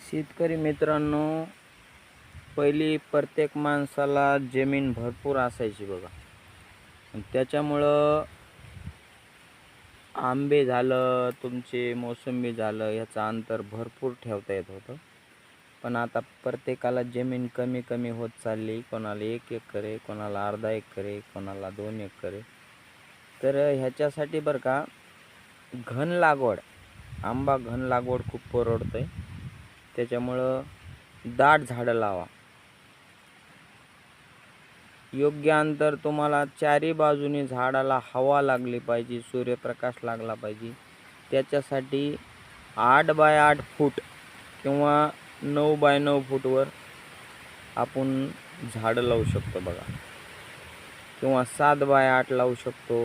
शेतकरी मित्रांनो, पहिली प्रत्येक माणसाला जमीन भरपूर असायची बघा. त्याच्यामुळं आंबे झालं, तुमचे मोसंबी झालं, ह्याचं अंतर भरपूर ठेवता येत होतं. पण आता प्रत्येकाला जमीन कमी कमी होत चालली. कोणाला 1 एकर आहे, कोणाला अर्धा एकर आहे, कोणाला 2 एकर आहे. तर ह्याच्यासाठी बरं का, घन लागवड, आंबा घन लागवड खूप परवडतं आहे. त्याच्यामुळं दाट झाडं लावा. योग्य अंतर तुम्हाला चारी बाजूनी झाडाला हवा लागली पाहिजे, सूर्यप्रकाश लागला पाहिजे. त्याच्यासाठी 8 बाय 8 फूट किंवा 9 बाय 9 फूटवर आपण झाडं लावू शकतो बघा, किंवा 7 बाय 8 लावू शकतो,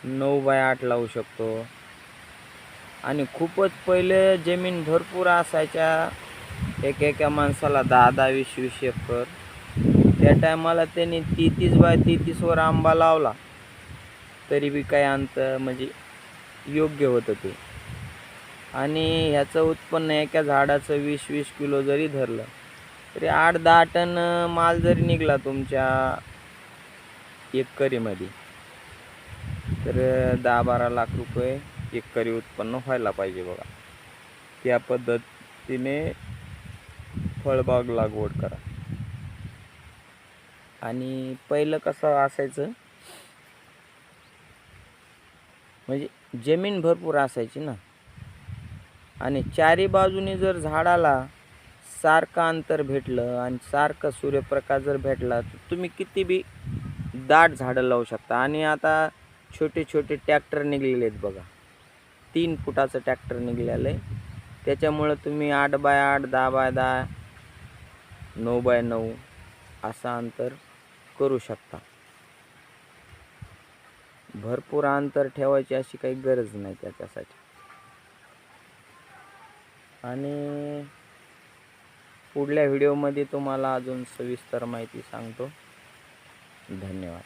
9 बाय 8 लावू शकतो. आणि खूपच पहिले जमीन भरपूर असायच्या, एका माणसाला 10-10, 20-20 एकर. त्या टायमाला त्यांनी 33 बाय 33वर आंबा लावला तरी बी काही अंतर म्हणजे योग्य होतं ते. आणि ह्याचं उत्पन्न एका झाडाचं 20-20 किलो जरी धरलं तरी 8-10 टन माल जरी निघला तुमच्या एकरीमध्ये, तर 10-12 लाख रुपये एकरी उत्पन्न व्हायला पाहिजे बघा. त्या पद्धतीने फळबाग लागवड करा. आणि पहिलं कसं असायचं, म्हणजे जमीन भरपूर असायची ना, आणि चारी बाजूनी जर झाडाला सारखं अंतर भेटलं आणि सारखं सूर्यप्रकाश जर भेटला तर तुम्ही किती बी दाट झाडं लावू शकता. आणि आता छोटे छोटे ट्रॅक्टर निघलेले आहेत बघा, 3 फुटाचं ट्रॅक्टर निघलेलं आहे. त्याच्यामुळं तुम्ही 8 बाय 8, 10 बाय 10, 9 बाय 9 असं अंतर करू शकता. भरपूर अंतर ठेवायची अशी काही गरज नाही त्याच्यासाठी. आणि पुढल्या व्हिडिओमध्ये तुम्हाला अजून सविस्तर माहिती सांगतो. धन्यवाद.